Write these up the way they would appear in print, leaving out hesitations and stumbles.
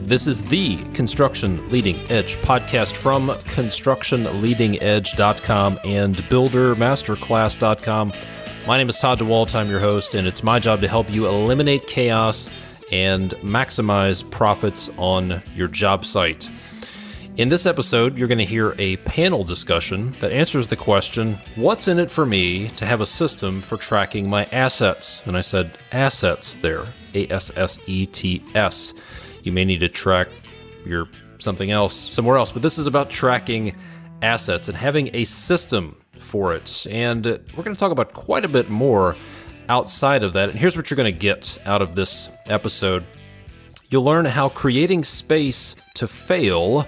This is the Construction Leading Edge podcast from constructionleadingedge.com and buildermasterclass.com. My name is Todd DeWalt. I'm your host, and it's my job to help you eliminate chaos and maximize profits on your job site. In this episode, you're going to hear a panel discussion that answers the question, what's in it for me to have a system for tracking my assets? And I said assets there, A-S-S-E-T-S. You may need to track your something else somewhere else, but this is about tracking assets and having a system for it. And we're going to talk about quite a bit more outside of that. And here's what you're going to get out of this episode. You'll learn how creating space to fail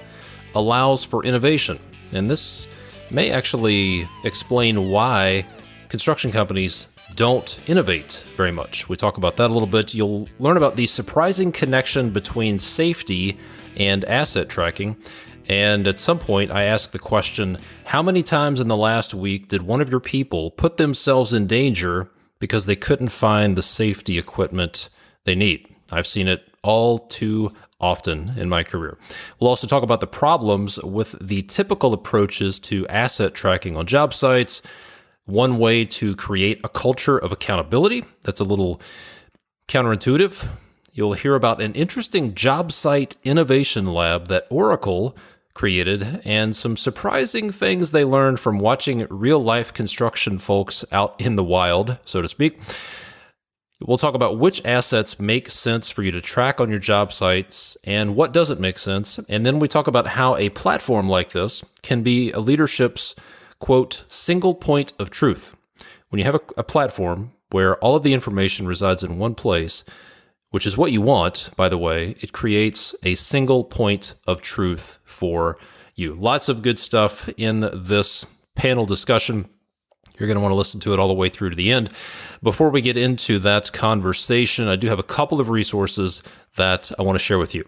allows for innovation. And this may actually explain why construction companies don't innovate very much. We talk about that a little bit. You'll learn about the surprising connection between safety and asset tracking. And at some point, I ask the question, how many times in the last week did one of your people put themselves in danger because they couldn't find the safety equipment they need? I've seen it all too often in my career. We'll also talk about the problems with the typical approaches to asset tracking on job sites. One way to create a culture of accountability that's a little counterintuitive. You'll hear about an interesting job site innovation lab that Oracle created and some surprising things they learned from watching real-life construction folks out in the wild, so to speak. We'll talk about which assets make sense for you to track on your job sites and what doesn't make sense. And then we talk about how a platform like this can be a leadership's quote, single point of truth. When you have a platform where all of the information resides in one place, which is what you want, by the way, it creates a single point of truth for you. Lots of good stuff in this panel discussion. You're going to want to listen to it all the way through to the end. Before we get into that conversation, I do have a couple of resources that I want to share with you.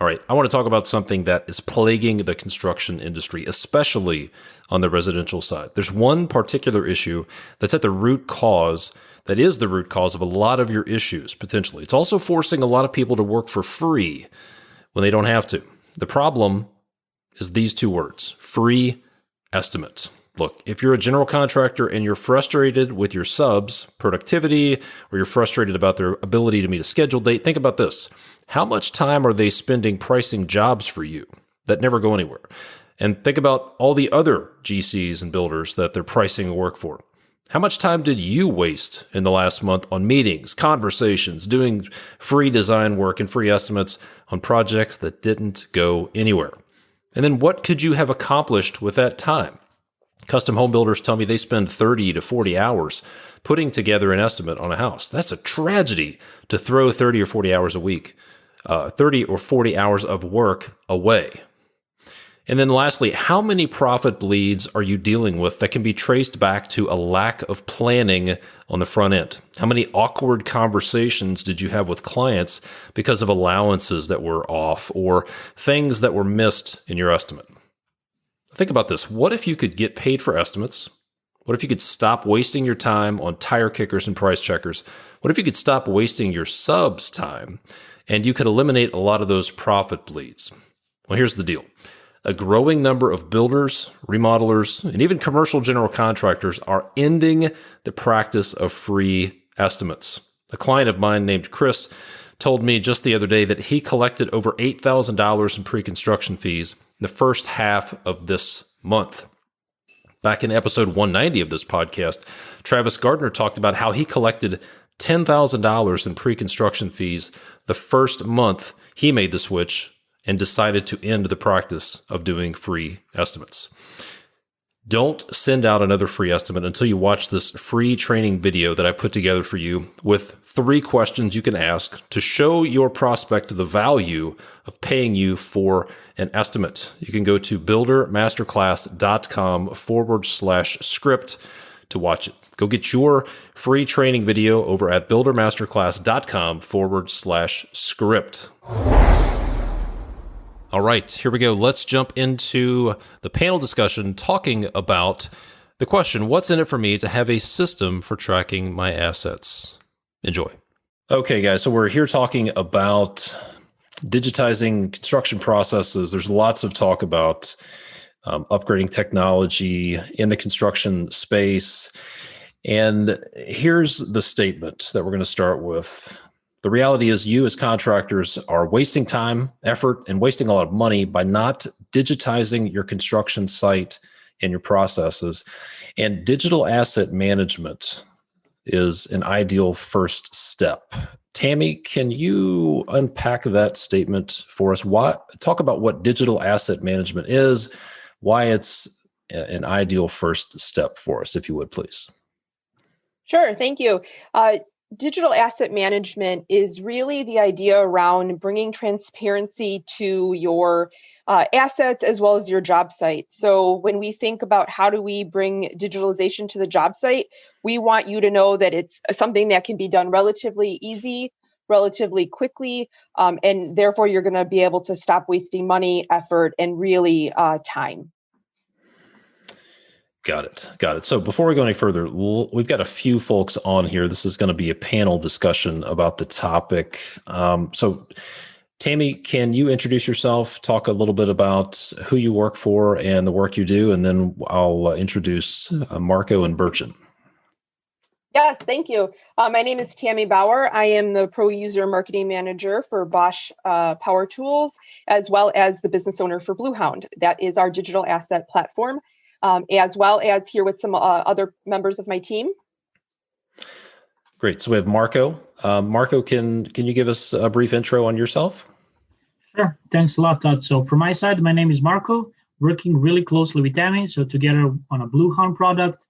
All right, I want to talk about something that is plaguing the construction industry, especially on the residential side. There's one particular issue that's at the root cause, that is the root cause of a lot of your issues, potentially. It's also forcing a lot of people to work for free when they don't have to. The problem is these two words, free estimates. Look, if you're a general contractor and you're frustrated with your subs' productivity, or you're frustrated about their ability to meet a scheduled date, think about this. How much time are they spending pricing jobs for you that never go anywhere? And think about all the other GCs and builders that they're pricing work for. How much time did you waste in the last month on meetings, conversations, doing free design work and free estimates on projects that didn't go anywhere? And then what could you have accomplished with that time? Custom home builders tell me they spend 30 to 40 hours putting together an estimate on a house. That's a tragedy to throw 30 or 40 hours a week, 30 or 40 hours of work away. And then lastly, how many profit bleeds are you dealing with that can be traced back to a lack of planning on the front end? How many awkward conversations did you have with clients because of allowances that were off or things that were missed in your estimate? Think about this. What if you could get paid for estimates? What if you could stop wasting your time on tire kickers and price checkers? What if you could stop wasting your subs' time and you could eliminate a lot of those profit bleeds? Well, here's the deal. A growing number of builders, remodelers, and even commercial general contractors are ending the practice of free estimates. A client of mine named Chris told me just the other day that he collected over $8,000 in pre-construction fees in the first half of this month. Back in episode 190 of this podcast, Travis Gardner talked about how he collected $10,000 in pre-construction fees the first month he made the switch and decided to end the practice of doing free estimates. Don't send out another free estimate until you watch this free training video that I put together for you with 3 questions you can ask to show your prospect the value of paying you for an estimate. You can go to buildermasterclass.com/script to watch it. Go get your free training video over at buildermasterclass.com/script. All right, here we go. Let's jump into the panel discussion talking about the question, what's in it for me to have a system for tracking my assets? Enjoy. Okay, guys, so we're here talking about digitizing construction processes. There's lots of talk about upgrading technology in the construction space. And here's the statement that we're going to start with. The reality is you as contractors are wasting time, effort, and wasting a lot of money by not digitizing your construction site and your processes. And digital asset management is an ideal first step. Tammy, can you unpack that statement for us? Talk about what digital asset management is, why it's an ideal first step for us, if you would, please. Sure, thank you. Digital asset management is really the idea around bringing transparency to your assets as well as your job site. So when we think about how do we bring digitalization to the job site, we want you to know that it's something that can be done relatively easy, relatively quickly, and therefore you're going to be able to stop wasting money, effort, and really time. Got it. So before we go any further, we've got a few folks on here. This is going to be a panel discussion about the topic. So Tammy, can you introduce yourself, talk a little bit about who you work for and the work you do, and then I'll introduce Marco and Burchin. Yes, thank you. My name is Tammy Bauer. I am the Pro User Marketing Manager for Bosch Power Tools, as well as the business owner for Bluehound. That is our digital asset platform. As well as here with some other members of my team. Great. So we have Marco. Marco, can you give us a brief intro on yourself? Sure. Thanks a lot, Todd. So from my side, my name is Marco, working really closely with Tammy. So together on a Bluehound product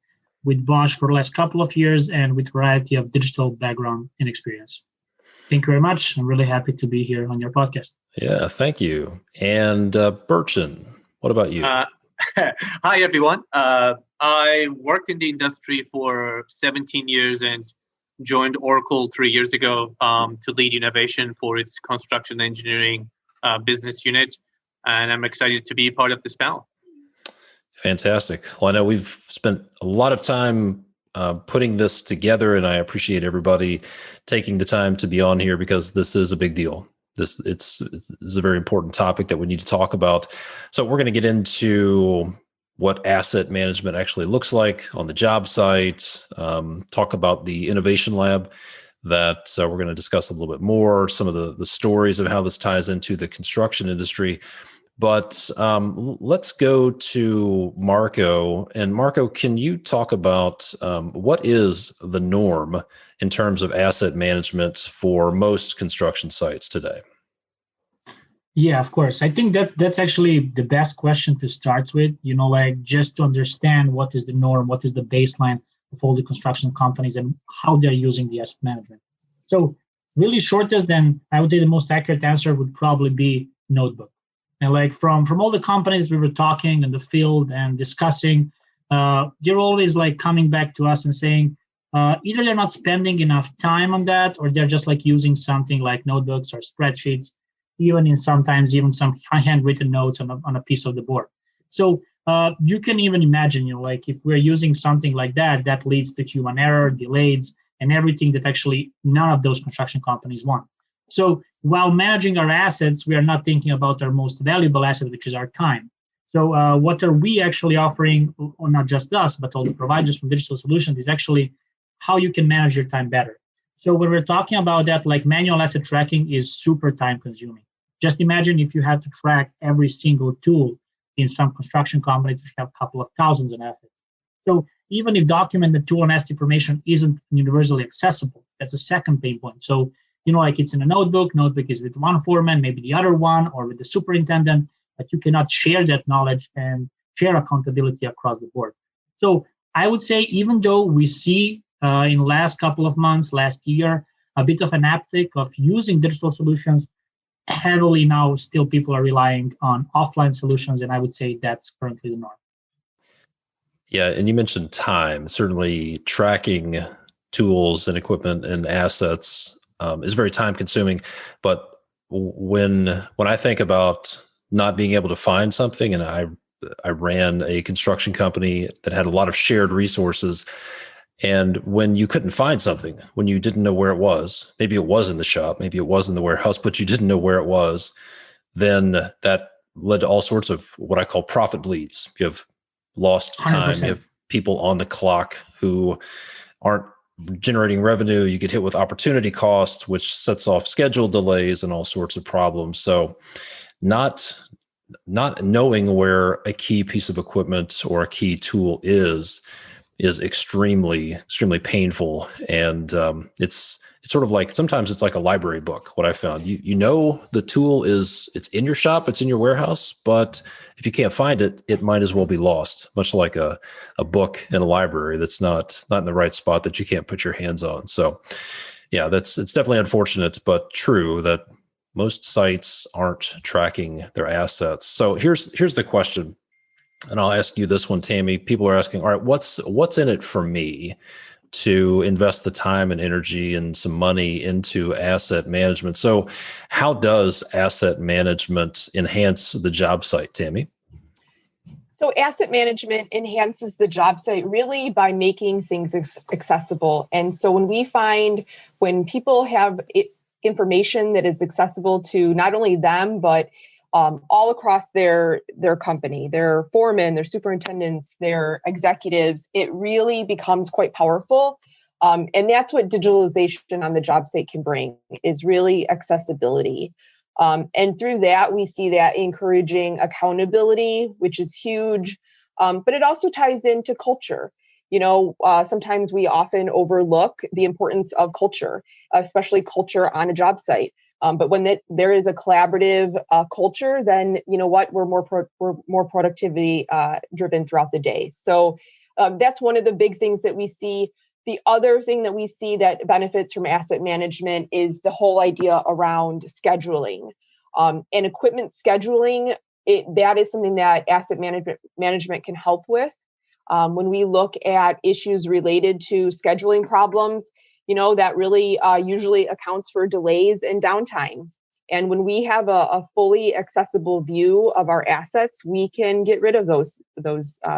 with Bosch for the last couple of years and with a variety of digital background and experience. Thank you very much. I'm really happy to be here on your podcast. Yeah, thank you. And Burchin, what about you? Hi, everyone. I worked in the industry for 17 years and joined Oracle 3 years ago to lead innovation for its construction engineering business unit. And I'm excited to be part of this panel. Fantastic. Well, I know we've spent a lot of time putting this together, and I appreciate everybody taking the time to be on here because this is a big deal. This is a very important topic that we need to talk about. So we're going to get into what asset management actually looks like on the job site, talk about the innovation lab that we're going to discuss a little bit more, some of the stories of how this ties into the construction industry. But let's go to Marco. And Marco, can you talk about what is the norm in terms of asset management for most construction sites today? Yeah, of course. I think that's actually the best question to start with, just to understand what is the norm, what is the baseline of all the construction companies and how they're using the asset management. So really shortest, then I would say the most accurate answer would probably be notebook. And from all the companies we were talking in the field and discussing, they're always coming back to us and saying, either they're not spending enough time on that, or they're just using something like notebooks or spreadsheets, even sometimes some handwritten notes on a piece of the board. So you can even imagine, if we're using something like that, that leads to human error, delays, and everything that actually none of those construction companies want. So while managing our assets, we are not thinking about our most valuable asset, which is our time. So what are we actually offering, or not just us, but all the providers from digital solutions, is actually how you can manage your time better. So when we're talking about that, manual asset tracking is super time consuming. Just imagine if you had to track every single tool in some construction companies that have a couple of thousands of assets. So even if documented tool and asset information isn't universally accessible, that's a second pain point. So, it's in a notebook is with one foreman, maybe the other one, or with the superintendent, but you cannot share that knowledge and share accountability across the board. So I would say, even though we see in the last couple of months, last year, a bit of an uptick of using digital solutions, heavily now still people are relying on offline solutions, and I would say that's currently the norm. Yeah, and you mentioned time. Certainly, tracking tools and equipment and assets is very time consuming. But when I think about not being able to find something, and I ran a construction company that had a lot of shared resources, and when you couldn't find something, when you didn't know where it was, maybe it was in the shop, maybe it was in the warehouse, but you didn't know where it was, then that led to all sorts of what I call profit bleeds. You have lost time. You 100%. have people on the clock who aren't generating revenue. You get hit with opportunity costs, which sets off schedule delays and all sorts of problems. So not knowing where a key piece of equipment or a key tool is extremely painful, and it's sort of like, sometimes it's like a library book. What I found, you know, the tool it's in your shop, it's in your warehouse, but if you can't find it, it might as well be lost. Much like a book in a library that's not in the right spot that you can't put your hands on. So, yeah, it's definitely unfortunate, but true that most sites aren't tracking their assets. So here's the question, and I'll ask you this one, Tammy. People are asking, all right, what's in it for me to invest the time and energy and some money into asset management? So how does asset management enhance the job site, Tammy? So asset management enhances the job site really by making things accessible. And so when people have information that is accessible to not only them, but all across their company, their foremen, their superintendents, their executives, it really becomes quite powerful. And that's what digitalization on the job site can bring, is really accessibility. And through that, we see that encouraging accountability, which is huge. But it also ties into culture. Sometimes we often overlook the importance of culture, especially culture on a job site. But when there is a collaborative culture, then you know what, we're more productivity driven throughout the day. So that's one of the big things that we see. The other thing that we see that benefits from asset management is the whole idea around scheduling and equipment scheduling. That is something that asset management can help with. When we look at issues related to scheduling problems, that really usually accounts for delays and downtime. And when we have a fully accessible view of our assets, we can get rid of those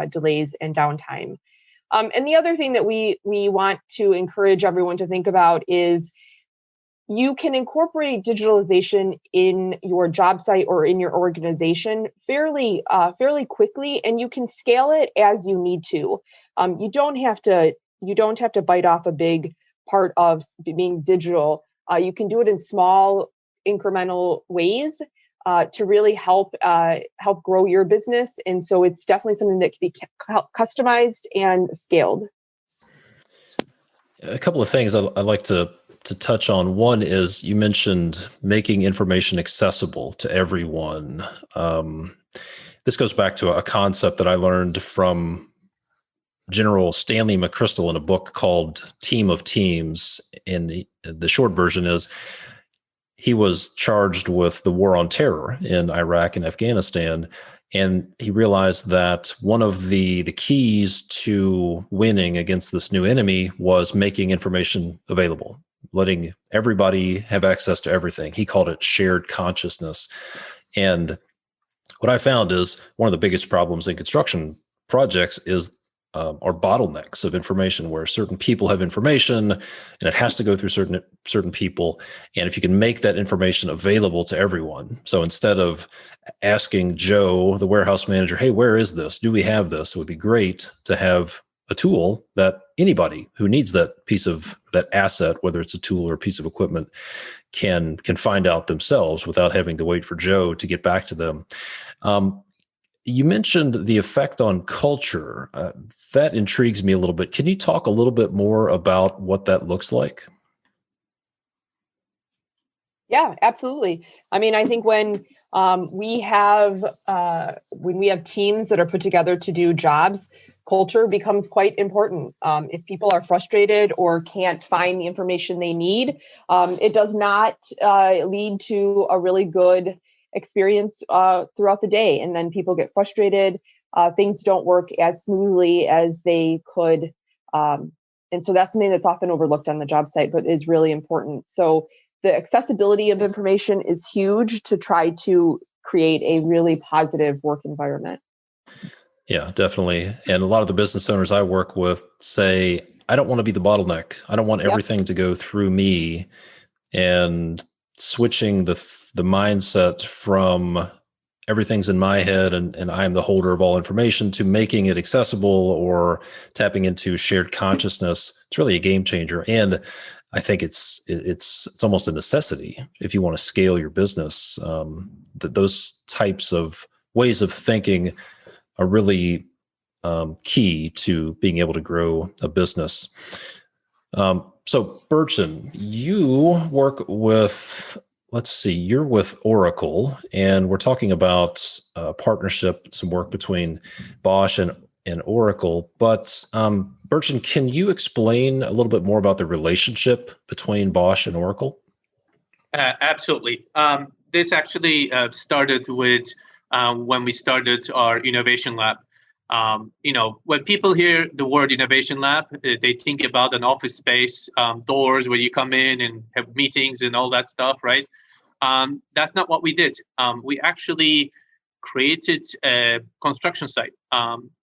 delays and downtime. And the other thing that we want to encourage everyone to think about is you can incorporate digitalization in your job site or in your organization fairly quickly, and you can scale it as you need to. You don't have to bite off a big part of being digital. You can do it in small incremental ways to really help grow your business. And so it's definitely something that can be customized and scaled. A couple of things I'd like to touch on. One is, you mentioned making information accessible to everyone. This goes back to a concept that I learned from General Stanley McChrystal in a book called Team of Teams. And the short version is, he was charged with the war on terror in Iraq and Afghanistan. And he realized that one of the keys to winning against this new enemy was making information available, letting everybody have access to everything. He called it shared consciousness. And what I found is one of the biggest problems in construction projects is are bottlenecks of information, where certain people have information and it has to go through certain people. And if you can make that information available to everyone, so instead of asking Joe, the warehouse manager, hey, where is this? Do we have this? It would be great to have a tool that anybody who needs that asset, whether it's a tool or a piece of equipment, can find out themselves without having to wait for Joe to get back to them. You mentioned the effect on culture. That intrigues me a little bit. Can you talk a little bit more about what that looks like? Yeah, absolutely. I mean, I think when we have teams that are put together to do jobs, culture becomes quite important. If people are frustrated or can't find the information they need, it does not lead to a really good experience throughout the day. And then people get frustrated. things don't work as smoothly as they could. And so that's something that's often overlooked on the job site, but is really important. So the accessibility of information is huge to try to create a really positive work environment. Yeah, definitely. And a lot of the business owners I work with say, I don't want to be the bottleneck. I don't want everything to go through me. And switching the mindset from everything's in my head and I'm the holder of all information to making it accessible or tapping into shared consciousness, it's really a game changer. And I think it's almost a necessity if you want to scale your business. That those types of ways of thinking are really key to being able to grow a business. So Burchin, you work with, you're with Oracle, and we're talking about partnership, some work between Bosch and Oracle. But Burchin, can you explain a little bit more about the relationship between Bosch and Oracle? Absolutely. This actually started with when we started our innovation lab. When people hear the word innovation lab, they think about an office space, doors where you come in and have meetings and all that stuff, right? That's not what we did. We actually created a construction site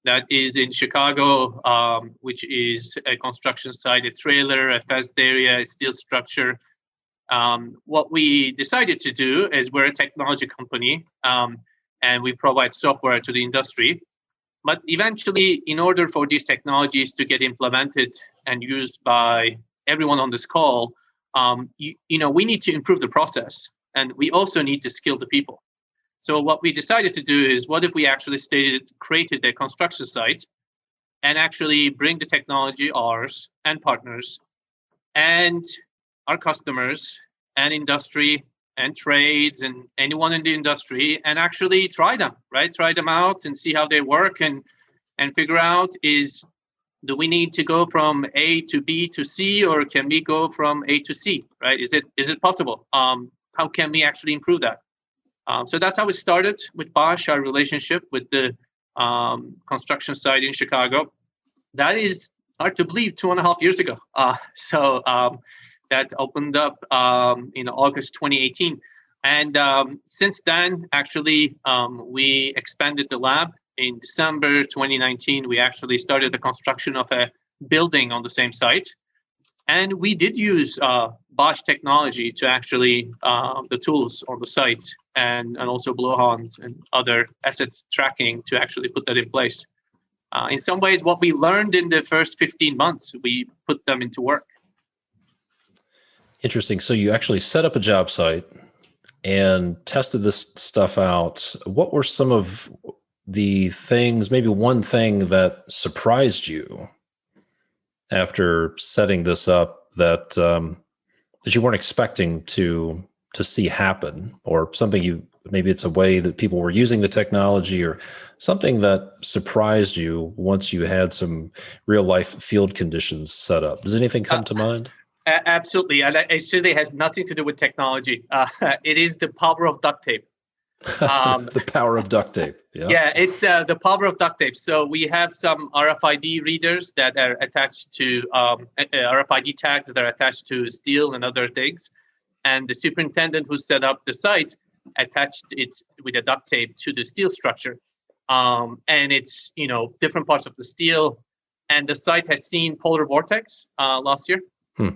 that is in Chicago, which is a construction site, a trailer, a fenced area, a steel structure. What we decided to do is we're a technology company, and we provide software to the industry. But eventually, in order for these technologies to get implemented and used by everyone on this call, we need to improve the process, and we also need to skill the people. So what we decided to do is, what if we actually created a construction site and actually bring the technology, ours and partners, and our customers and industry and trades and anyone in the industry, and actually try them, right? Try them out and see how they work and figure out, do we need to go from A to B to C, or can we go from A to C, right? Is it possible? How can we actually improve that? So that's how it started with Bosch, our relationship with the construction site in Chicago. That is hard to believe, 2.5 years ago. That opened up in August 2018. And since then, actually, we expanded the lab. In December 2019, we actually started the construction of a building on the same site. And we did use Bosch technology to actually, the tools on the site, and also blowhorns and other assets tracking to actually put that in place. In some ways, what we learned in the first 15 months, we put them into work. Interesting. So you actually set up a job site and tested this stuff out. What were some of the things, maybe one thing that surprised you after setting this up that you weren't expecting to see happen, or something maybe it's a way that people were using the technology, or something that surprised you once you had some real life field conditions set up? Does anything come to mind? Absolutely. And it actually has nothing to do with technology. It is the power of duct tape. The power of duct tape. Yeah. Yeah, it's the power of duct tape. So we have some RFID readers that are attached to RFID tags that are attached to steel and other things. And the superintendent who set up the site attached it with a duct tape to the steel structure. And it's, different parts of the steel. And the site has seen polar vortex last year. 2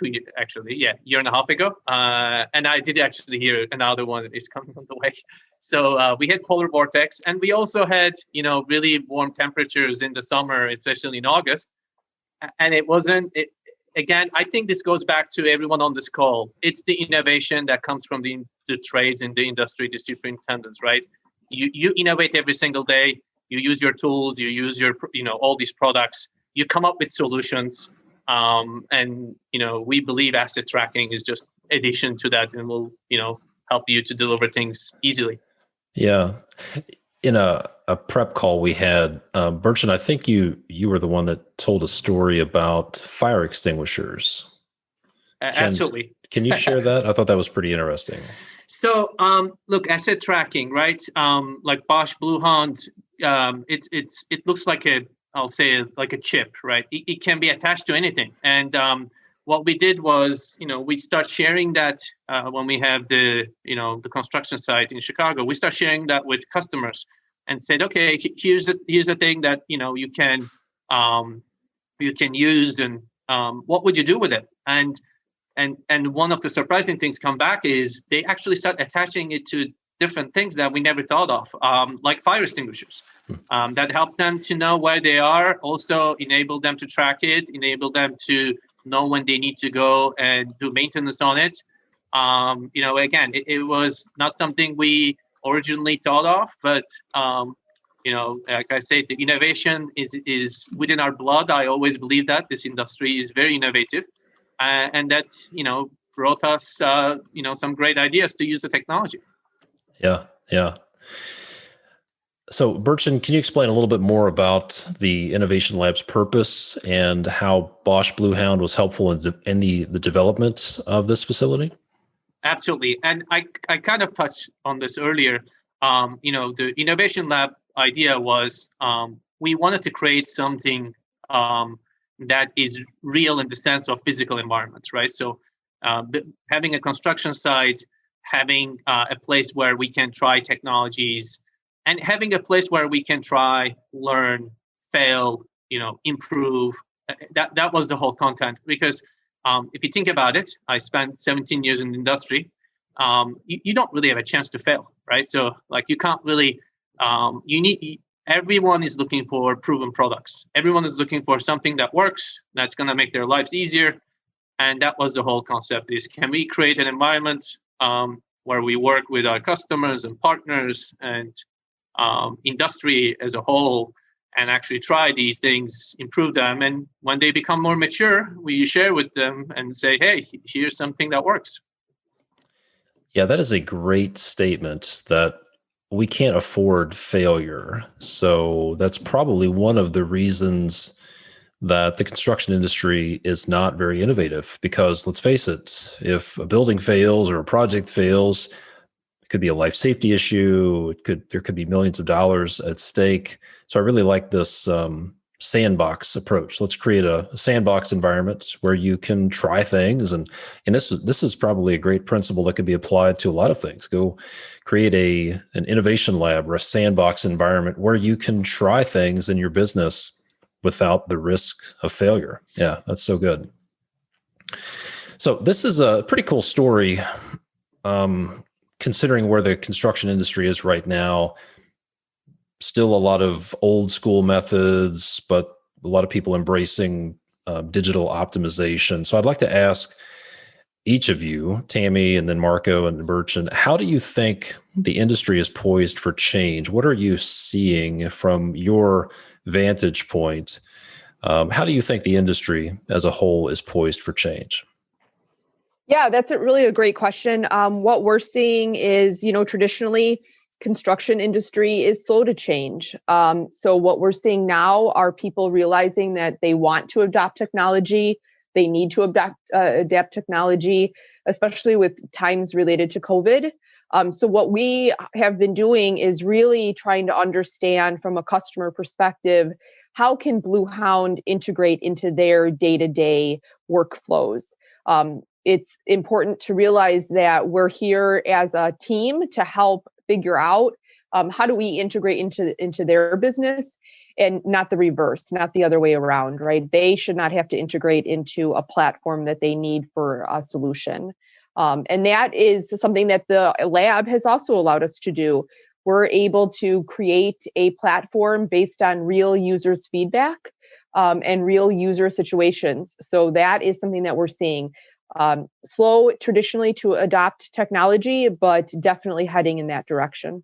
years, actually, year and a half ago. And I did actually hear another one is coming on the way. So we had polar vortex, and we also had, really warm temperatures in the summer, especially in August. And again, I think this goes back to everyone on this call. It's the innovation that comes from the trades in the industry, the superintendents, right? You innovate every single day. You use your tools, you use your, all these products, you come up with solutions. And we believe asset tracking is just addition to that, and will help you to deliver things easily. Yeah. In a prep call we had, Burchin, I think you were the one that told a story about fire extinguishers. Absolutely. Can you share that? I thought that was pretty interesting. So, look, asset tracking, right? Like Bosch Bluehound, it looks like I'll say like a chip, right? It can be attached to anything. And what we did was, we start sharing that when we have the construction site in Chicago. We start sharing that with customers and said, okay, here's a thing that you can use, and what would you do with it? And one of the surprising things come back is they actually start attaching it to different things that we never thought of, like fire extinguishers. That help them to know where they are, also enable them to track it, enable them to know when they need to go and do maintenance on it. Again, it was not something we originally thought of, but like I said, the innovation is within our blood. I always believe that this industry is very innovative. And that, brought us, some great ideas to use the technology. Yeah. So, Bertrand, can you explain a little bit more about the Innovation Lab's purpose and how Bosch Bluehound was helpful in the development of this facility? Absolutely. And I kind of touched on this earlier. The Innovation Lab idea was we wanted to create something that is real in the sense of physical environments, right? So having a construction site, having a place where we can try technologies, and having a place where we can try, learn, fail, improve. That was the whole content. Because if you think about it, I spent 17 years in the industry. You don't really have a chance to fail, right? So like you can't really, everyone is looking for proven products. Everyone is looking for something that works, that's going to make their lives easier. And that was the whole concept: is can we create an environment where we work with our customers and partners and industry as a whole, and actually try these things, improve them. And when they become more mature, we share with them and say, hey, here's something that works. Yeah, that is a great statement, that we can't afford failure. So that's probably one of the reasons that the construction industry is not very innovative, because let's face it, if a building fails or a project fails, it could be a life safety issue. There could be millions of dollars at stake. So I really like this sandbox approach. Let's create a sandbox environment where you can try things, and this is probably a great principle that could be applied to a lot of things. Go create an innovation lab or a sandbox environment where you can try things in your business without the risk of failure. Yeah, that's so good. So this is a pretty cool story, considering where the construction industry is right now. Still a lot of old school methods, but a lot of people embracing digital optimization. So I'd like to ask each of you, Tammy and then Marco and Bertrand, how do you think the industry is poised for change? What are you seeing from your vantage point? How do you think the industry as a whole is poised for change? Yeah, that's really a great question. What we're seeing is, traditionally, construction industry is slow to change. So what we're seeing now are people realizing that they want to adopt technology. They need to adapt technology, especially with times related to COVID. So what we have been doing is really trying to understand from a customer perspective, how can Bluehound integrate into their day-to-day workflows? It's important to realize that we're here as a team to help figure out how do we integrate into their business, and not the reverse, not the other way around, right? They should not have to integrate into a platform that they need for a solution. And that is something that the lab has also allowed us to do. We're able to create a platform based on real users' feedback and real user situations. So that is something that we're seeing. Slow traditionally to adopt technology, but definitely heading in that direction.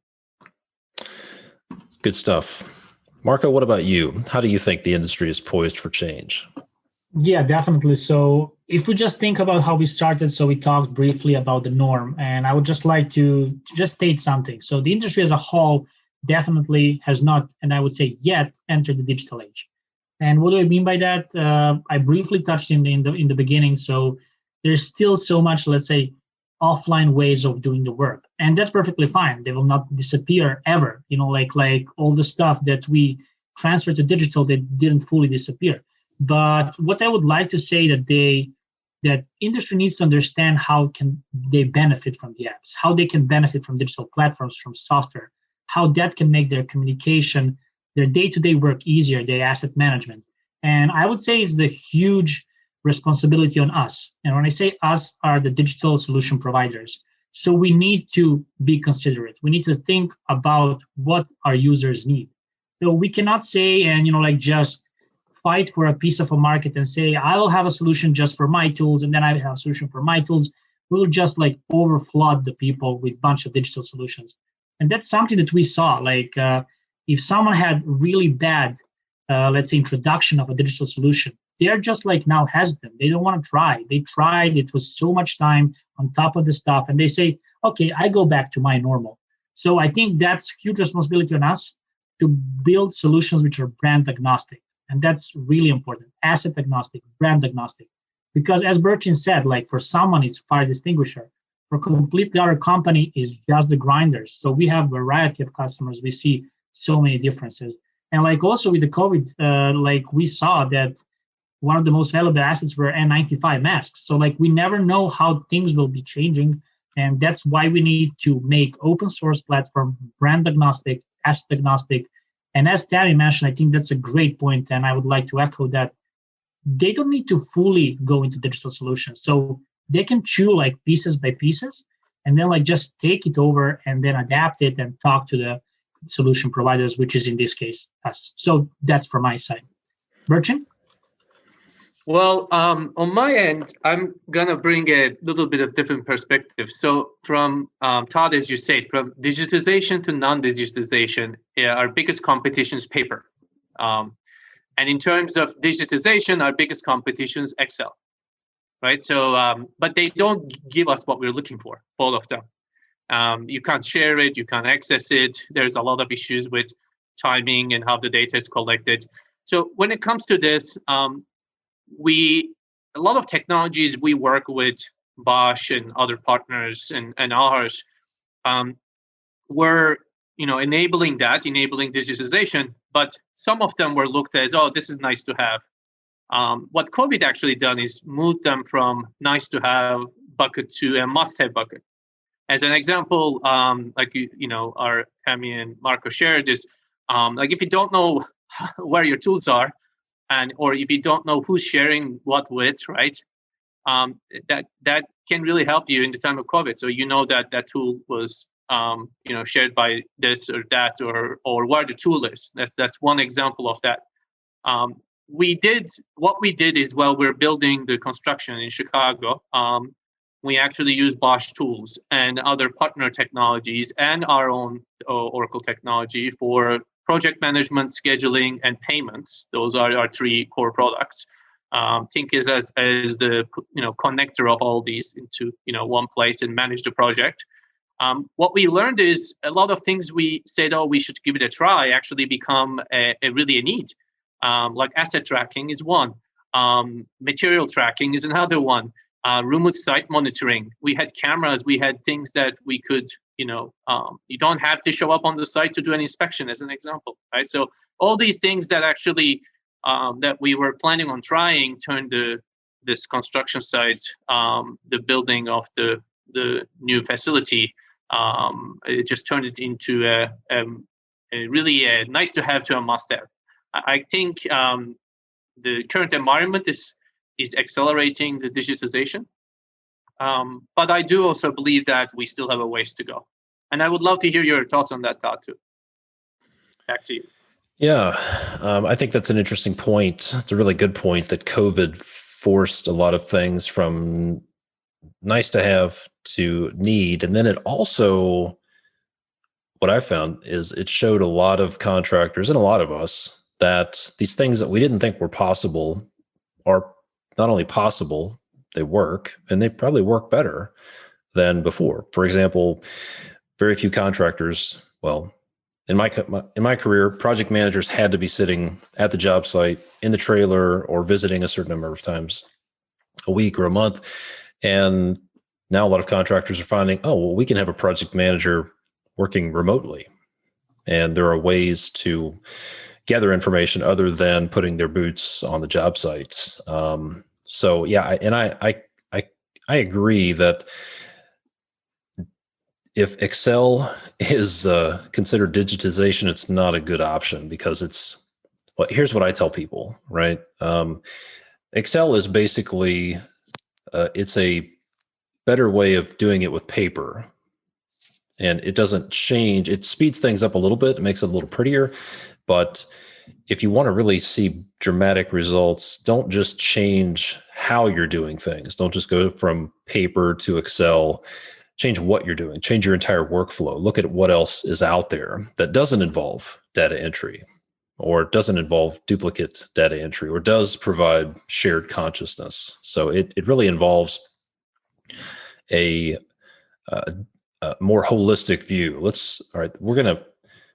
Good stuff. Marco, what about you? How do you think the industry is poised for change? Yeah, definitely. So if we just think about how we started, so we talked briefly about the norm, and I would just like to just state something. So the industry as a whole definitely has not, and I would say yet, entered the digital age. And what do I mean by that? I briefly touched in the beginning. So there's still so much, let's say, offline ways of doing the work. And that's perfectly fine. They will not disappear ever. Like all the stuff that we transfer to digital, they didn't fully disappear. But what I would like to say that industry needs to understand how can they benefit from the apps, how they can benefit from digital platforms, from software, how that can make their communication, their day-to-day work easier, their asset management. And I would say it's the huge responsibility on us. And when I say us, are the digital solution providers. So we need to be considerate. We need to think about what our users need. So we cannot say and just fight for a piece of a market and say, I will have a solution just for my tools, and then I have a solution for my tools. We'll just overflood the people with a bunch of digital solutions. And that's something that we saw. If someone had really bad, let's say, introduction of a digital solution, they're just now hesitant. They don't want to try. They tried. It was so much time on top of the stuff. And they say, okay, I go back to my normal. So I think that's huge responsibility on us to build solutions which are brand agnostic. And that's really important. Asset agnostic, brand agnostic. Because as Berchin said, for someone, it's fire distinguisher. For a completely other company, is just the grinders. So we have a variety of customers. We see so many differences. And also with the COVID, we saw that one of the most valuable assets were N95 masks. So we never know how things will be changing. And that's why we need to make open source platform, brand agnostic, asset agnostic. And as Tammy mentioned, I think that's a great point, and I would like to echo that. They don't need to fully go into digital solutions. So they can chew pieces by pieces, and then just take it over and then adapt it and talk to the solution providers, which is in this case us. So that's from my side. Berchin? Well, on my end, I'm going to bring a little bit of different perspective. So from Todd, as you said, from digitization to non-digitization, our biggest competition is paper. And in terms of digitization, our biggest competition is Excel, right? So, but they don't give us what we're looking for, both of them. You can't share it, you can't access it. There's a lot of issues with timing and how the data is collected. So when it comes to this, a lot of technologies we work with Bosch and other partners and ours were enabling digitization, but some of them were looked at as, oh, this is nice to have. What COVID actually done is moved them from nice to have bucket to a must have bucket. As an example, our Tammy and Marco shared this, if you don't know where your tools are, or if you don't know who's sharing what with, right? That can really help you in the time of COVID. So that tool was shared by this or that, or where the tool is. That's one example of that. What we did is, while we're building the construction in Chicago, we actually use Bosch tools and other partner technologies and our own Oracle technology for project management, scheduling, and payments. Those are our three core products. Think as the connector of all these into one place and manage the project. What we learned is a lot of things we said, oh, we should give it a try, actually become really a need. Like asset tracking is one. Material tracking is another one. Remote site monitoring. We had cameras. We had things that we could, you don't have to show up on the site to do an inspection, as an example, right? So all these things that actually that we were planning on trying turned this construction site, the building of the new facility, it just turned it into a really nice to have to a must have. I think the current environment is accelerating the digitization. But I do also believe that we still have a ways to go. And I would love to hear your thoughts on that, Todd, too. Back to you. Yeah, I think that's an interesting point. It's a really good point that COVID forced a lot of things from nice to have to need. And then it also, what I found is it showed a lot of contractors and a lot of us that these things that we didn't think were possible are not only possible, they work, and they probably work better than before. For example, very few contractors, well, in my career, project managers had to be sitting at the job site in the trailer or visiting a certain number of times a week or a month. And now a lot of contractors are finding, oh, well, we can have a project manager working remotely. And there are ways to gather information other than putting their boots on the job sites. So yeah, I agree that if Excel is considered digitization, it's not a good option because well, here's what I tell people, right? Excel is basically, it's a better way of doing it with paper. And it doesn't change. It speeds things up a little bit. It makes it a little prettier. But if you want to really see dramatic results, don't just change how you're doing things. Don't just go from paper to Excel. Change what you're doing. Change your entire workflow. Look at what else is out there that doesn't involve data entry or doesn't involve duplicate data entry or does provide shared consciousness. So it really involves a more holistic view. All right,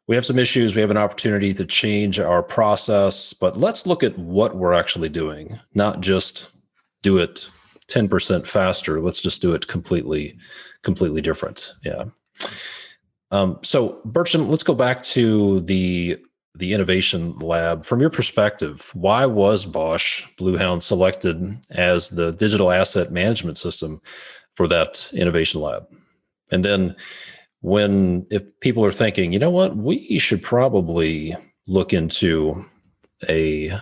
we have some issues. We have an opportunity to change our process, but let's look at what we're actually doing, not just do it 10% faster. Let's just do it completely different. Yeah. So Bertrand, let's go back to the innovation lab. From your perspective, why was Bosch Bluehound selected as the digital asset management system for that innovation lab? And then if people are thinking, you know what, we should probably look into a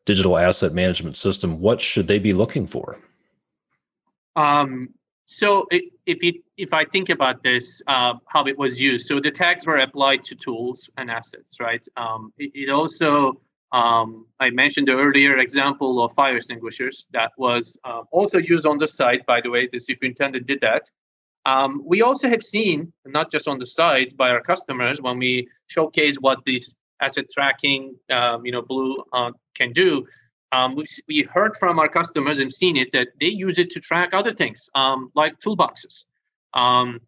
digital asset management system, what should they be looking for? So if I think about this, how it was used, so the tags were applied to tools and assets, right? It also, I mentioned the earlier example of fire extinguishers that was also used on the site. By the way, the superintendent did that. We also have seen, not just on the site, by our customers when we showcase what this asset tracking, Blue can do. We heard from our customers and seen it that they use it to track other things, like toolboxes. And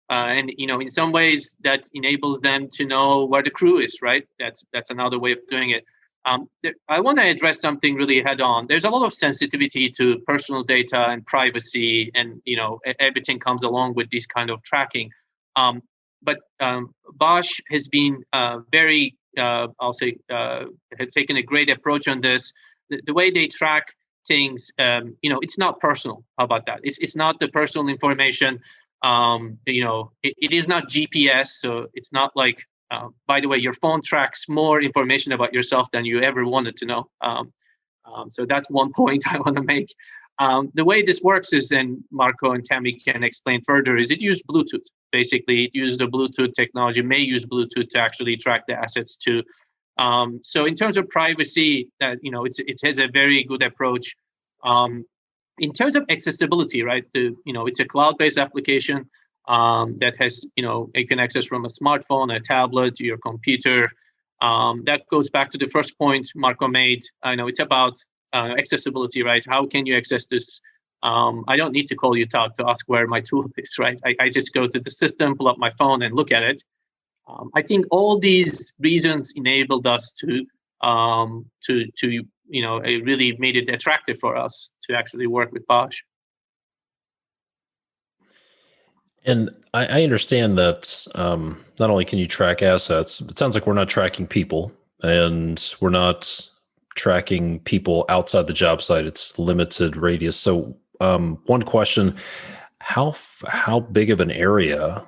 in some ways that enables them to know where the crew is, right? That's another way of doing it. I want to address something really head on. There's a lot of sensitivity to personal data and privacy, and everything comes along with this kind of tracking. But Bosch has been very, have taken a great approach on this. The way they track things, it's not personal. How about that? It's not the personal information. It is not GPS, so it's not like. By the way, your phone tracks more information about yourself than you ever wanted to know. So that's one point I want to make. The way this works is, and Marco and Tammy can explain further, is it uses Bluetooth. Basically, it uses a Bluetooth technology, may use Bluetooth to actually track the assets too. So in terms of privacy, it has a very good approach. In terms of accessibility, right? It's a cloud-based application. That has, you can access from a smartphone, a tablet, your computer. That goes back to the first point Marco made. I know it's about accessibility, right? How can you access this? I don't need to call you, Todd, to ask where my tool is, right? I just go to the system, pull up my phone, and look at it. I think all these reasons enabled us to it really made it attractive for us to actually work with Bosch. And I understand that not only can you track assets, it sounds like we're not tracking people, and we're not tracking people outside the job site. It's limited radius. So one question, how big of an area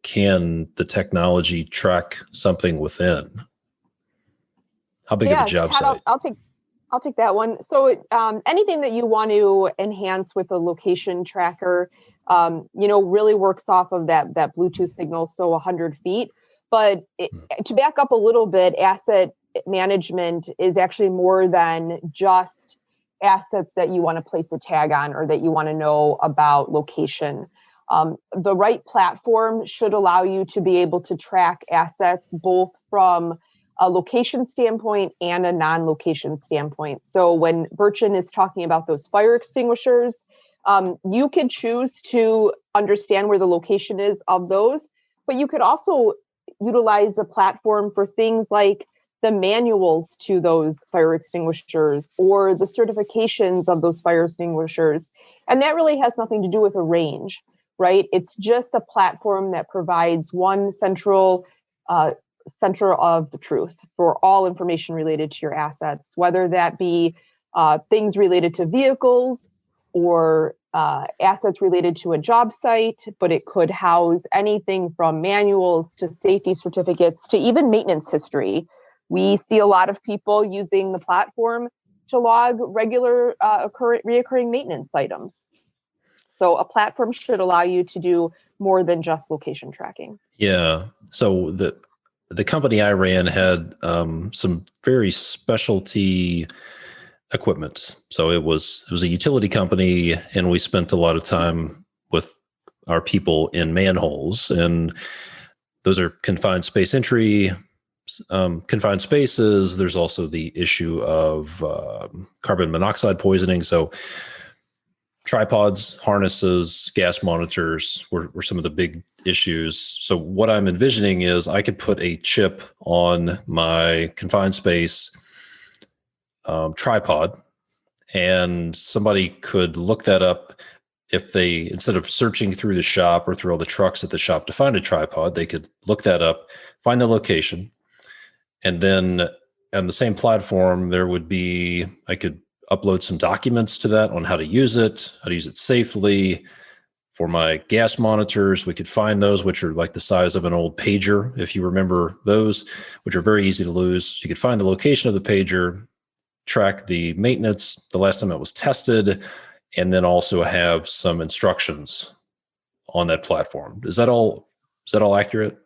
can the technology track something within? How big of a job Todd, site? I'll take that one. So anything that you want to enhance with a location tracker, really works off of that Bluetooth signal, so 100 feet. But to back up a little bit, asset management is actually more than just assets that you want to place a tag on or that you want to know about location. The right platform should allow you to be able to track assets both from a location standpoint and a non-location standpoint. So when Bertrand is talking about those fire extinguishers, you could choose to understand where the location is of those, but you could also utilize a platform for things like the manuals to those fire extinguishers or the certifications of those fire extinguishers. And that really has nothing to do with a range, right? It's just a platform that provides one central center of the truth for all information related to your assets, whether that be things related to vehicles or assets related to a job site, but it could house anything from manuals to safety certificates to even maintenance history. We see a lot of people using the platform to log regular reoccurring maintenance items. So a platform should allow you to do more than just location tracking. Yeah. So the company I ran had some very specialty equipment. So it was a utility company, and we spent a lot of time with our people in manholes, and those are confined space entry, confined spaces. There's also the issue of carbon monoxide poisoning. So tripods, harnesses, gas monitors were some of the big issues. So what I'm envisioning is I could put a chip on my confined space tripod, and somebody could look that up. If they, instead of searching through the shop or through all the trucks at the shop to find a tripod, they could look that up, find the location, and then on the same platform, I could upload some documents to that on how to use it safely. For my gas monitors, we could find those, which are like the size of an old pager, if you remember those, which are very easy to lose. You could find the location of the pager, track the maintenance, the last time it was tested, and then also have some instructions on that platform. Is that all accurate?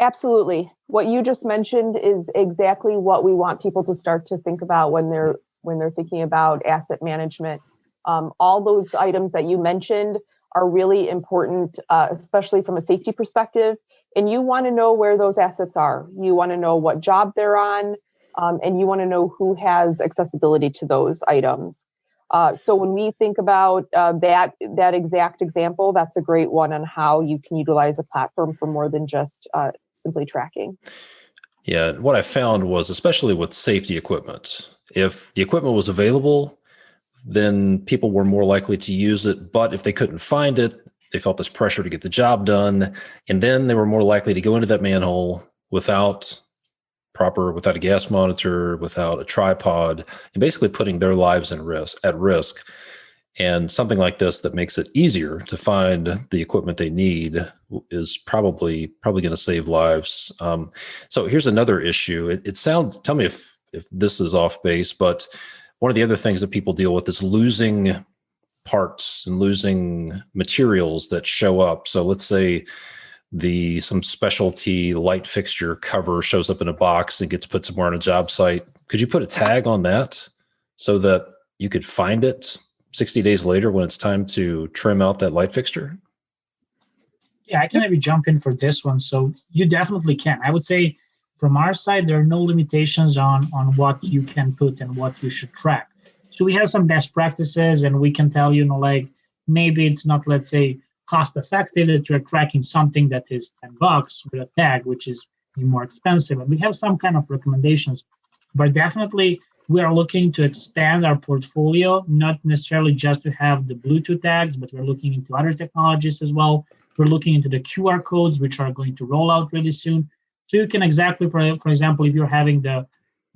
Absolutely. What you just mentioned is exactly what we want people to start to think about when they're thinking about asset management. All those items that you mentioned are really important, especially from a safety perspective. And you want to know where those assets are. You want to know what job they're on, and you want to know who has accessibility to those items. So when we think about that exact example, that's a great one on how you can utilize a platform for more than just simply tracking. Yeah, what I found was, especially with safety equipment, if the equipment was available, then people were more likely to use it. But if they couldn't find it, they felt this pressure to get the job done. And then they were more likely to go into that manhole without a gas monitor, without a tripod, and basically putting their lives at risk. And something like this that makes it easier to find the equipment they need is probably going to save lives. So here's another issue. Tell me if this is off base, but one of the other things that people deal with is losing parts and losing materials that show up. So let's say some specialty light fixture cover shows up in a box and gets put somewhere on a job site. Could you put a tag on that so that you could find it 60 days later when it's time to trim out that light fixture? Yeah, I can maybe jump in for this one. So you definitely can. I would say from our side, there are no limitations on what you can put and what you should track. So we have some best practices, and we can tell you, like maybe it's not, let's say, cost effective that you're tracking something that is $10 with a tag, which is more expensive. And we have some kind of recommendations, but definitely we are looking to expand our portfolio, not necessarily just to have the Bluetooth tags, but we're looking into other technologies as well. We're looking into the QR codes, which are going to roll out really soon. So you can exactly, for example, if you're having the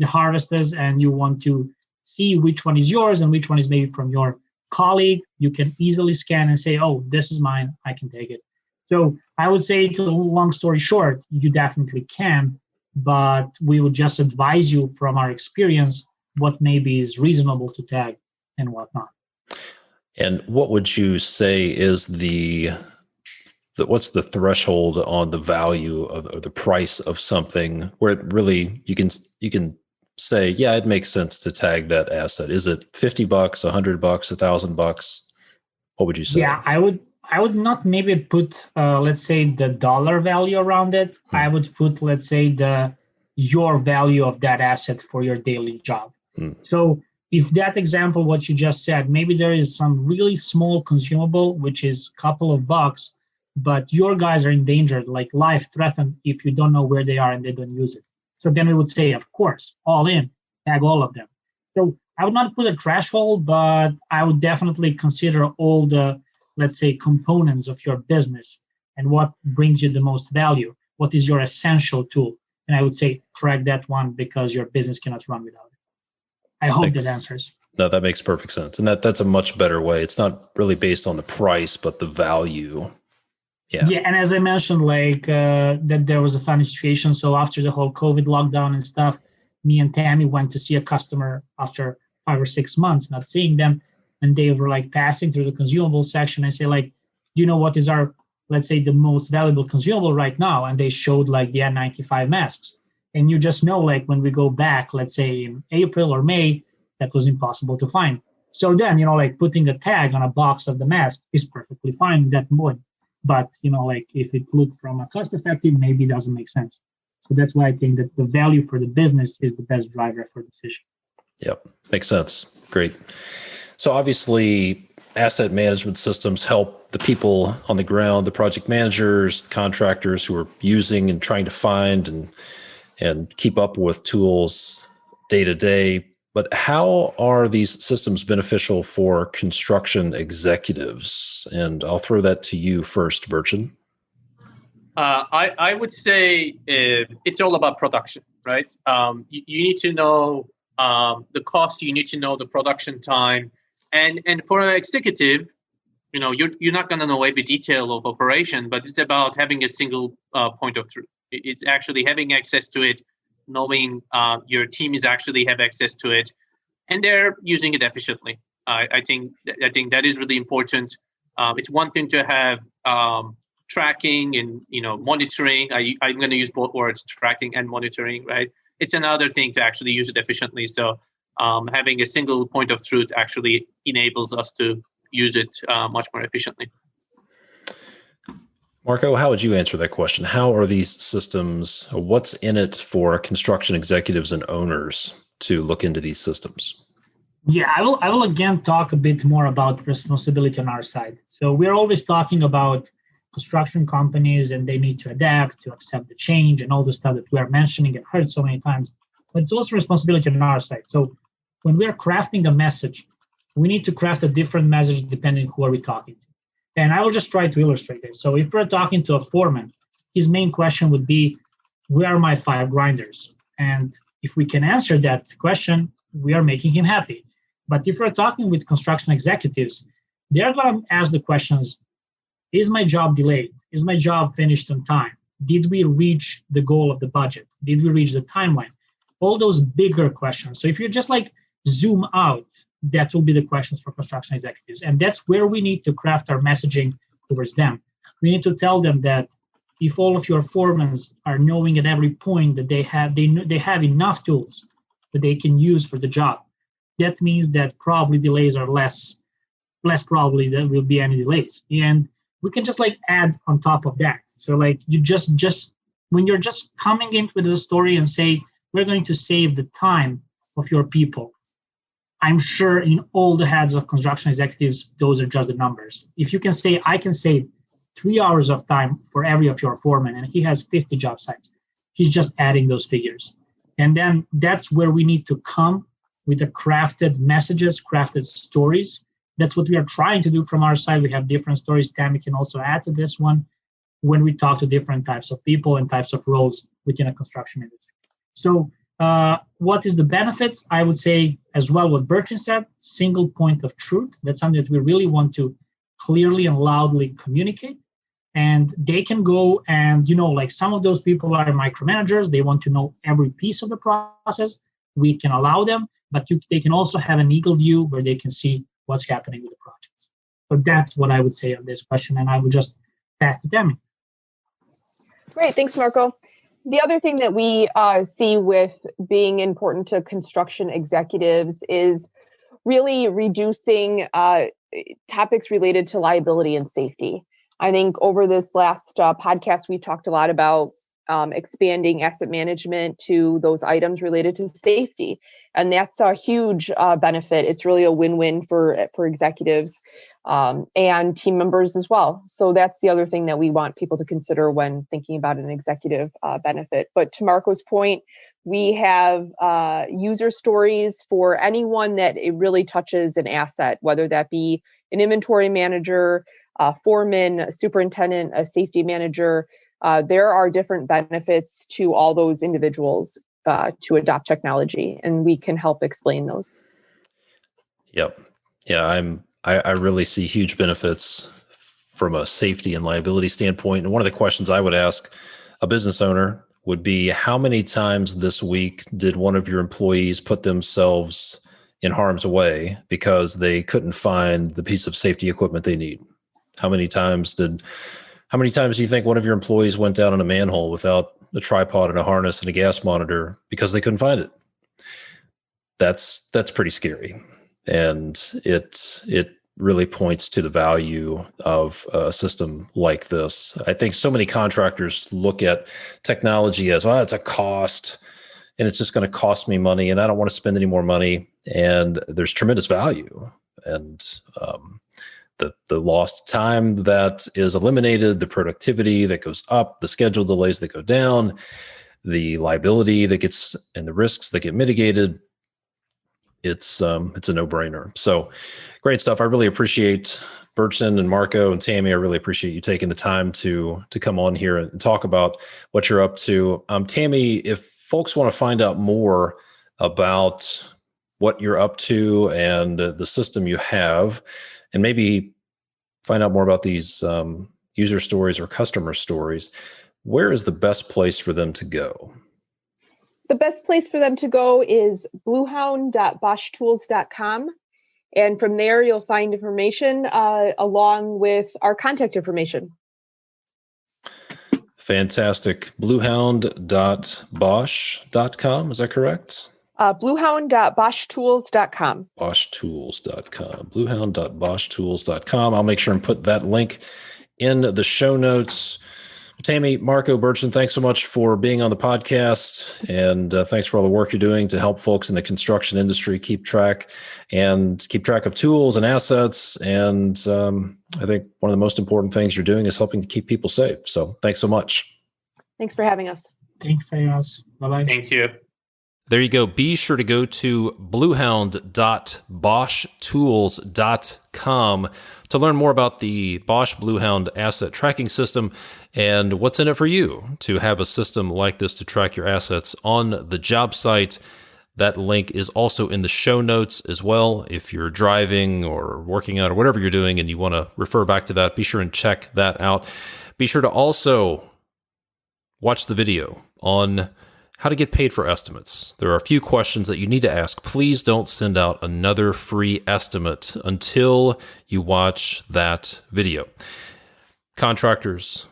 harvesters and you want to see which one is yours and which one is maybe from your colleague, you can easily scan and say, oh, this is mine, I can take it. So I would say, to long story short, you definitely can, but we would just advise you from our experience what maybe is reasonable to tag and what not. And what would you say is what's the threshold on the value of the price of something where it really you can say, yeah, it makes sense to tag that asset? Is it $50, $100, $1,000? What would you say? Yeah, I would not maybe put let's say the dollar value around it. I would put, let's say, your value of that asset for your daily job. So if that example, what you just said, maybe there is some really small consumable, which is a couple of bucks, but your guys are endangered, like life threatened, if you don't know where they are and they don't use it. So then we would say, of course, all in, tag all of them. So I would not put a threshold, but I would definitely consider all the, let's say, components of your business and what brings you the most value. What is your essential tool? And I would say track that one because your business cannot run without it. I hope that answers. No, that makes perfect sense. And that's a much better way. It's not really based on the price, but the value. Yeah, and as I mentioned, that there was a funny situation. So after the whole COVID lockdown and stuff, me and Tammy went to see a customer after 5 or 6 months not seeing them, and they were like passing through the consumable section and say like, do you know what is our, let's say, the most valuable consumable right now? And they showed like the N95 masks. And you just know, like when we go back, let's say in April or May, that was impossible to find. So then, like putting a tag on a box of the mask is perfectly fine at that point. But, like if it looked from a cost effective, maybe it doesn't make sense. So that's why I think that the value for the business is the best driver for decision. Yep. Makes sense. Great. So obviously asset management systems help the people on the ground, the project managers, the contractors who are using and trying to find and keep up with tools day to day. But how are these systems beneficial for construction executives? And I'll throw that to you first, Berchan. I would say it's all about production, right? You need to know the cost. You need to know the production time, and for an executive, you're not going to know every detail of operation, but it's about having a single point of truth. It's actually having access to it, knowing your team is actually have access to it, and they're using it efficiently. I think that is really important. It's one thing to have tracking and monitoring. I'm going to use both words, tracking and monitoring, right? It's another thing to actually use it efficiently. So having a single point of truth actually enables us to use it much more efficiently. Marco, how would you answer that question? How are these systems, what's in it for construction executives and owners to look into these systems? Yeah, I will again talk a bit more about responsibility on our side. So we're always talking about construction companies and they need to adapt, to accept the change and all the stuff that we are mentioning and heard so many times. But it's also responsibility on our side. So when we are crafting a message, we need to craft a different message depending who are we talking to. And I will just try to illustrate this. So if we're talking to a foreman, his main question would be, where are my 5 grinders? And if we can answer that question, we are making him happy. But if we're talking with construction executives, they're going to ask the questions, is my job delayed? Is my job finished on time? Did we reach the goal of the budget? Did we reach the timeline? All those bigger questions. So if you just zoom out, that will be the questions for construction executives. And that's where we need to craft our messaging towards them. We need to tell them that if all of your foremen are knowing at every point that they have enough tools that they can use for the job, that means that probably delays are less probably there will be any delays. And we can just add on top of that. So you just when you're just coming into the story and say, we're going to save the time of your people, I'm sure in all the heads of construction executives, those are just the numbers. If you can say, I can save 3 hours of time for every of your foremen, and he has 50 job sites, he's just adding those figures. And then that's where we need to come with the crafted messages, crafted stories. That's what we are trying to do from our side. We have different stories. Tammy can also add to this one when we talk to different types of people and types of roles within a construction industry. So what is the benefits? I would say as well what Berchan said, single point of truth. That's something that we really want to clearly and loudly communicate. And they can go and, some of those people are micromanagers. They want to know every piece of the process. We can allow them, but they can also have an eagle view where they can see what's happening with the projects. So that's what I would say on this question. And I would just pass to Tammy. Great. Thanks, Marco. The other thing that we see with being important to construction executives is really reducing topics related to liability and safety. I think over this last podcast, we've talked a lot about expanding asset management to those items related to safety. And that's a huge benefit. It's really a win-win for executives and team members as well. So that's the other thing that we want people to consider when thinking about an executive benefit. But to Marco's point, we have user stories for anyone that it really touches an asset, whether that be an inventory manager, a foreman, a superintendent, a safety manager. There are different benefits to all those individuals to adopt technology, and we can help explain those. Yep. Yeah, I really see huge benefits from a safety and liability standpoint. And one of the questions I would ask a business owner would be, how many times this week did one of your employees put themselves in harm's way because they couldn't find the piece of safety equipment they need? How many times do you think one of your employees went down in a manhole without a tripod and a harness and a gas monitor because they couldn't find it? That's pretty scary. And it really points to the value of a system like this. I think so many contractors look at technology as, well, it's a cost and it's just going to cost me money and I don't want to spend any more money. And there's tremendous value. And the lost time that is eliminated, the productivity that goes up, the schedule delays that go down, the liability that gets, and the risks that get mitigated. It's a no-brainer. So great stuff. I really appreciate Bertrand and Marco and Tammy. I really appreciate you taking the time to come on here and talk about what you're up to. Tammy, if folks want to find out more about what you're up to and the system you have, and maybe find out more about these user stories or customer stories, where is the best place for them to go? The best place for them to go is bluehound.boschtools.com. And from there, you'll find information along with our contact information. Fantastic. Bluehound.bosch.com, is that correct? Bluehound.boschtools.com. Boschtools.com. Bluehound.boschtools.com. I'll make sure and put that link in the show notes. Tammy, Marco, Bertrand, thanks so much for being on the podcast, and thanks for all the work you're doing to help folks in the construction industry keep track of tools and assets. And I think one of the most important things you're doing is helping to keep people safe. So thanks so much. Thanks for having us. Thanks for having us. Bye-bye. Thank you. There you go. Be sure to go to bluehound.boschtools.com to learn more about the Bosch Bluehound asset tracking system and what's in it for you to have a system like this to track your assets on the job site. That link is also in the show notes as well. If you're driving or working out or whatever you're doing and you want to refer back to that, be sure and check that out. Be sure to also watch the video on how to get paid for estimates. There are a few questions that you need to ask. Please don't send out another free estimate until you watch that video. Contractors,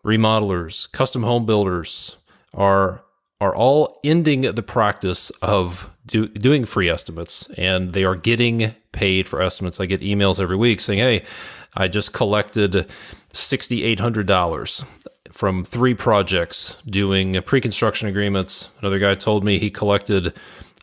remodelers, custom home builders are all ending the practice of doing free estimates, and they are getting paid for estimates. I get emails every week saying, hey, I just collected $6,800 from 3 projects doing pre-construction agreements. Another guy told me he collected, I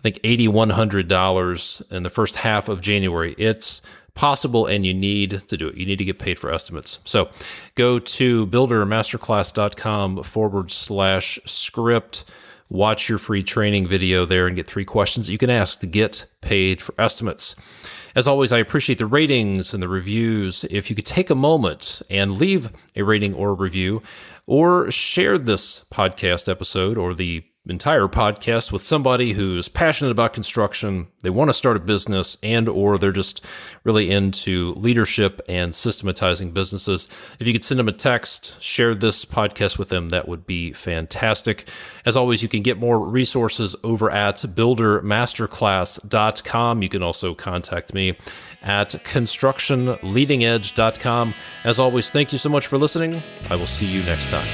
think, $8,100 in the first half of January. It's possible, and you need to do it. You need to get paid for estimates. So go to buildermasterclass.com/script. Watch your free training video there and get 3 questions that you can ask to get paid for estimates. As always, I appreciate the ratings and the reviews. If you could take a moment and leave a rating or review, or share this podcast episode or the entire podcast with somebody who's passionate about construction, they want to start a business, and or they're just really into leadership and systematizing businesses. If you could send them a text, share this podcast with them, that would be fantastic. As always, you can get more resources over at buildermasterclass.com. You can also contact me at constructionleadingedge.com. As always, thank you so much for listening. I will see you next time.